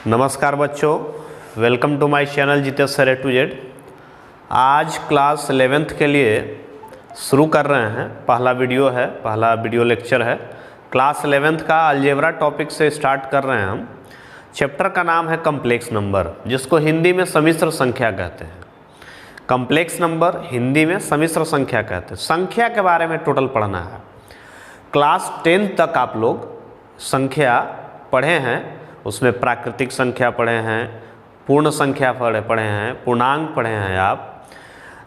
नमस्कार बच्चों, welcome to my channel Jitesh sir A to Z. आज क्लास 11th के लिए शुरू कर रहे हैं। पहला वीडियो लेक्चर है। क्लास 11th का अलजेब्रा टॉपिक से स्टार्ट कर रहे हैं हम। चैप्टर का नाम है कॉम्प्लेक्स नंबर, जिसको हिंदी में सम्मिश्र संख्या कहते हैं। कॉम्प्लेक्स नंबर हिंदी में सम्मिश्र संख्या कहते हैं। संख्या के बारे में टोटल पढ़ना है। क्लास 10 तक आप लोग संख्या पढ़े हैं, उसमें प्राकृतिक संख्या पढ़े हैं, पूर्ण संख्या पढ़े हैं, पूर्णांक पढ़े हैं, आप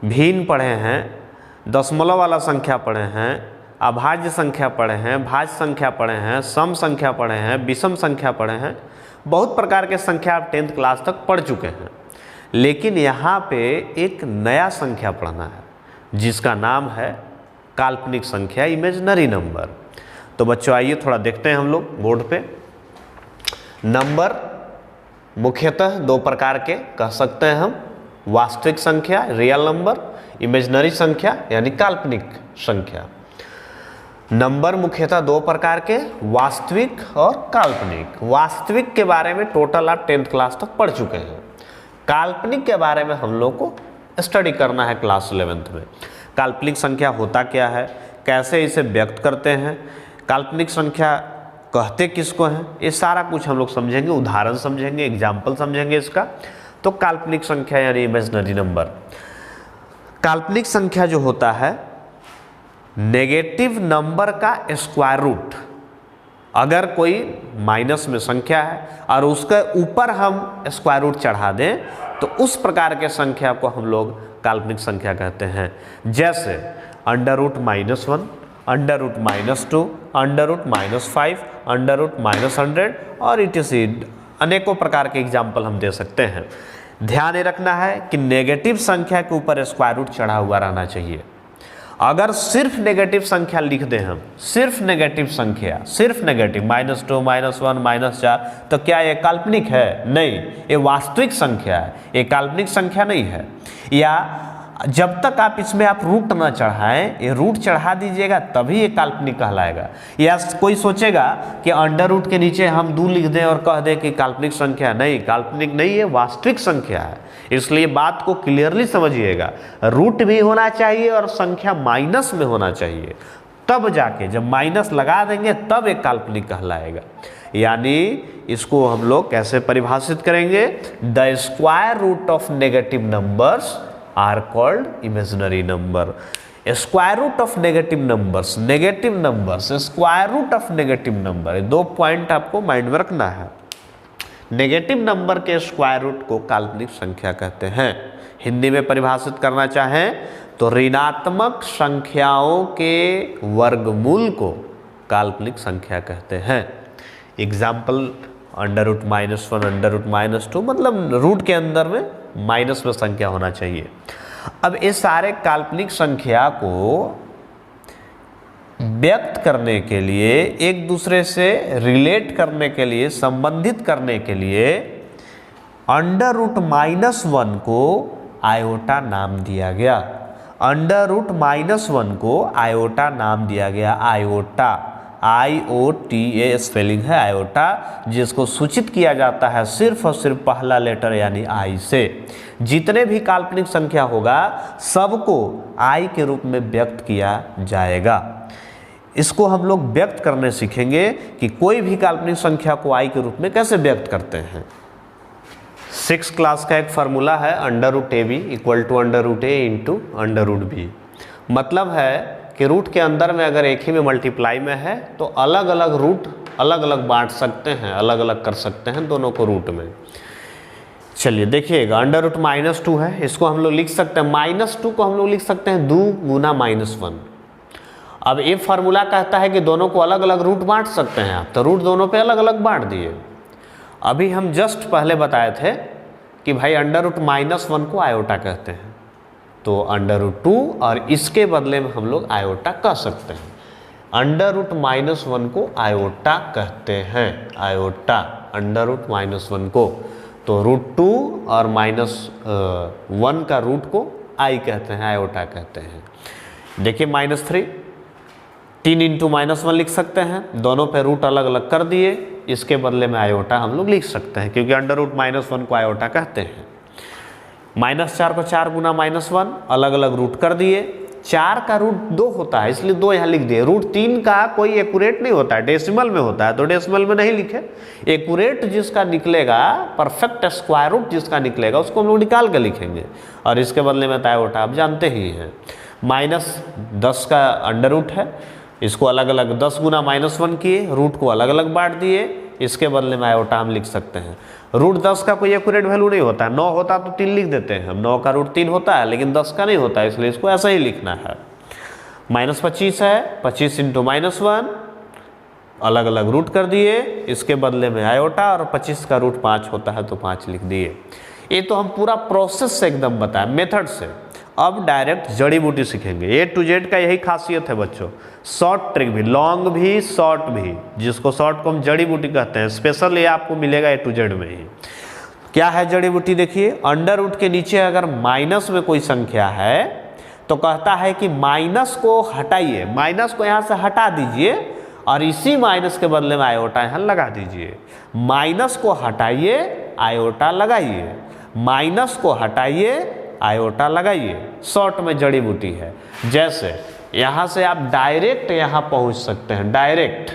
भिन्न पढ़े हैं, दशमलव वाला संख्या पढ़े हैं, अभाज्य संख्या पढ़े हैं, भाज्य संख्या पढ़े हैं, सम संख्या पढ़े हैं, विषम संख्या पढ़े हैं। बहुत प्रकार के संख्या आप 10th क्लास तक पढ़ चुके हैं। लेकिन यहाँ पे एक नया संख्या पढ़ना है जिसका नाम है काल्पनिक संख्या, इमेजिनरी नंबर। तो बच्चों आइए थोड़ा देखते हैं हम लोग बोर्ड पे। नंबर मुख्यतः दो प्रकार के कह सकते हैं हम, वास्तविक संख्या रियल नंबर, इमेजिनरी संख्या यानी काल्पनिक संख्या। नंबर मुख्यतः दो प्रकार के, वास्तविक और काल्पनिक। वास्तविक के बारे में टोटल आप 10th क्लास तक पढ़ चुके हैं। काल्पनिक के बारे में हम लोग को स्टडी करना है क्लास 11th में। काल्पनिक संख्या होता क्या है, कैसे इसे व्यक्त करते हैं, काल्पनिक संख्या कहते किसको हैं, ये सारा कुछ हम लोग समझेंगे, उदाहरण समझेंगे, एग्जाम्पल समझेंगे इसका। तो काल्पनिक संख्या यानी इमेजिनरी नंबर। काल्पनिक संख्या जो होता है नेगेटिव नंबर का स्क्वायर रूट। अगर कोई माइनस में संख्या है और उसके ऊपर हम स्क्वायर रूट चढ़ा दें तो उस प्रकार के संख्या को हम लोग काल्पनिक संख्या कहते हैं। जैसे under root -1, under root -2, under root -5, under root -100 और इट अनेकों प्रकार के एग्जाम्पल हम दे सकते हैं। ध्यान रखना है कि नेगेटिव संख्या के ऊपर स्क्वायर रूट चढ़ा हुआ रहना चाहिए। अगर सिर्फ नेगेटिव संख्या लिख दें हम, सिर्फ नेगेटिव संख्या, सिर्फ नेगेटिव -2, -1, -4, तो क्या ये काल्पनिक है? नहीं, ये वास्तविक संख्या है, ये काल्पनिक संख्या नहीं है। या जब तक आप इसमें रूट ना चढ़ाएं, ये रूट चढ़ा दीजिएगा तभी ये काल्पनिक कहलाएगा। या कोई सोचेगा कि अंडर रूट के नीचे हम 2 लिख दें और कह दें कि काल्पनिक संख्या। नहीं, काल्पनिक नहीं है, वास्तविक संख्या है। इसलिए बात को क्लियरली समझिएगा, रूट भी होना चाहिए और संख्या माइनस में होना चाहिए, तब जाके जब माइनस लगा देंगे तब एक काल्पनिक कहलाएगा। यानी इसको हम लोग कैसे परिभाषित करेंगे? The square root of negative numbers are called imaginary number. Square root of negative numbers, negative numbers, square root of negative number, 2 point आपको माइंड में रखना है। नेगेटिव नंबर के स्क्वायर रूट को काल्पनिक संख्या कहते हैं। हिंदी में परिभाषित करना चाहें तो ऋणात्मक संख्याओं के वर्गमूल को काल्पनिक संख्या कहते हैं। Example under root -1, under root -2, मतलब रूट के अंदर में माइनस में संख्या होना चाहिए। अब इस सारे काल्पनिक संख्या को व्यक्त करने के लिए, एक दूसरे से रिलेट करने के लिए, संबंधित करने के लिए अंडर रूट -1 को आयोटा नाम दिया गया। अंडर रूट -1 को आयोटा नाम दिया गया। आयोटा, IOTA स्पेलिंग है आयोटा, जिसको सूचित किया जाता है सिर्फ और सिर्फ पहला लेटर यानी I से। जितने भी काल्पनिक संख्या होगा सबको I के रूप में व्यक्त किया जाएगा। इसको हम लोग व्यक्त करने सीखेंगे कि कोई भी काल्पनिक संख्या को I के रूप में कैसे व्यक्त करते हैं। 6th क्लास का एक फार्मूला है √AB = √A × √B। मतलब है कि रूट के अंदर में अगर एक ही में मल्टीप्लाई में है तो अलग अलग रूट अलग अलग बांट सकते हैं, अलग अलग कर सकते हैं दोनों को रूट में। चलिए देखिएगा, अंडर रूट -2 है, इसको हम लोग लिख सकते हैं, -2 को हम लोग लिख सकते हैं 2 गुना -1। अब ये फार्मूला कहता है कि दोनों को अलग अलग रूट बांट सकते हैं आप, तो रूट दोनों पे अलग अलग बांट दिए। अभी हम जस्ट पहले बताए थे कि भाई अंडर रूट -1 को आयोटा कहते हैं, तो अंडर रूट 2 और इसके बदले में हम लोग आयोटा कह सकते हैं। अंडर रूट -1 को आयोटा कहते हैं, आयोटा अंडर रूट -1 को। तो √2 और -1 का रूट को I कहते हैं, आयोटा कहते हैं। देखिए -3, 3 × -1 लिख सकते हैं, दोनों पे रूट अलग अलग कर दिए इसके बदले में आयोटा हम लोग लिख सकते हैं, क्योंकि अंडर रूट -1 को आयोटा कहते हैं। -4 को 4 गुना -1, अलग अलग रूट कर दिए। 4 का रूट 2 होता है, इसलिए 2 यहाँ लिख दिए। रूट 3 का कोई एक्यूरेट नहीं होता है, डेसिमल में होता है, तो डेसिमल में नहीं लिखे। एक्यूरेट जिसका निकलेगा, परफेक्ट स्क्वायर रूट जिसका निकलेगा, उसको हम लोग निकाल के लिखेंगे। और इसके बदले में आयोटा आप जानते ही हैं। -10 का अंडर रूट है, इसको अलग अलग 10 गुना -1 किए, रूट को अलग अलग बांट दिए, इसके बदले में आयोटा हम लिख सकते हैं। रूट 10 का कोई एक्यूरेट वैल्यू नहीं होता है, 9 होता तो 3 लिख देते हैं हम, 9 का रूट 3 होता है, लेकिन 10 का नहीं होता है, इसलिए इसको ऐसा ही लिखना है। -25 है, 25 × -1, अलग अलग रूट कर दिए, इसके बदले में आयोटा, और 25 का रूट 5 होता है तो 5 लिख दिए। ये तो हम पूरा प्रोसेस से एकदम बताएं, मेथड से। अब डायरेक्ट जड़ी बूटी सीखेंगे। A to Z का यही खासियत है बच्चों, शॉर्ट ट्रिक भी, लॉन्ग भी, शॉर्ट भी, जिसको शॉर्ट को हम जड़ी बूटी कहते हैं। स्पेशल ये आपको मिलेगा A to Z में ही। क्या है जड़ी बूटी? देखिए, अंडर रूट के नीचे अगर माइनस में कोई संख्या है तो कहता है कि माइनस को हटाइए, माइनस को यहाँ से हटा दीजिए और इसी माइनस के बदले में आयोटा यहाँ लगा दीजिए। माइनस को हटाइए, आयोटा लगाइए, माइनस को हटाइए, आयोटा लगाइए। शॉर्ट में जड़ी बूटी है। जैसे यहाँ से आप डायरेक्ट यहाँ पहुँच सकते हैं, डायरेक्ट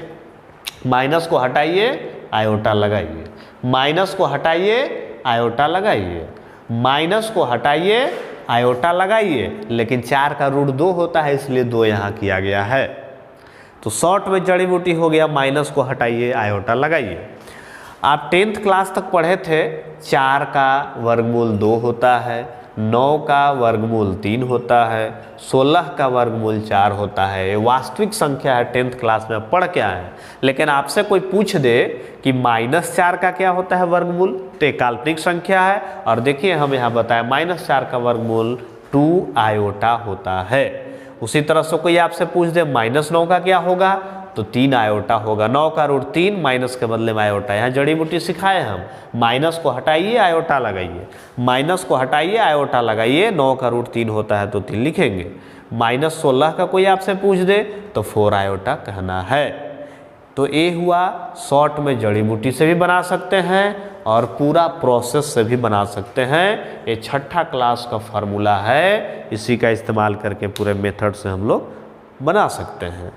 माइनस को हटाइए, आयोटा लगाइए, माइनस को हटाइए, आयोटा लगाइए, माइनस को हटाइए, आयोटा लगाइए, लेकिन 4 का रूट 2 होता है, इसलिए 2 यहाँ किया गया है। तो शॉर्ट में जड़ी बूटी हो गया, माइनस को हटाइए, आयोटा लगाइए। आप 10th क्लास तक पढ़े थे, 4 का वर्गमूल 2 होता है, 9 का वर्गमूल 3 होता है, 16 का वर्गमूल 4 होता है। ये वास्तविक संख्या है, 10th क्लास में पढ़ के आए हैं। लेकिन आपसे कोई पूछ दे कि -4 का क्या होता है वर्गमूल, तो एक काल्पनिक संख्या है। और देखिए हम यहाँ बताया -4 का वर्गमूल 2 आयोटा होता है। उसी तरह से कोई आपसे पूछ दे -9 का क्या होगा, तो 3 आयोटा होगा। 9 का रूट 3, माइनस के बदले में आयोटा। यहाँ जड़ी बूटी सिखाए हम, माइनस को हटाइए, आयोटा लगाइए, माइनस को हटाइए, आयोटा लगाइए। 9 का रूट 3 होता है तो 3 लिखेंगे। -16 का कोई आपसे पूछ दे तो 4 आयोटा कहना है। तो ये हुआ, शॉर्ट में जड़ी बूटी से भी बना सकते हैं और पूरा प्रोसेस से भी बना सकते हैं। ये 6ठा क्लास का फार्मूला है, इसी का इस्तेमाल करके पूरे मेथड से हम लोग बना सकते हैं।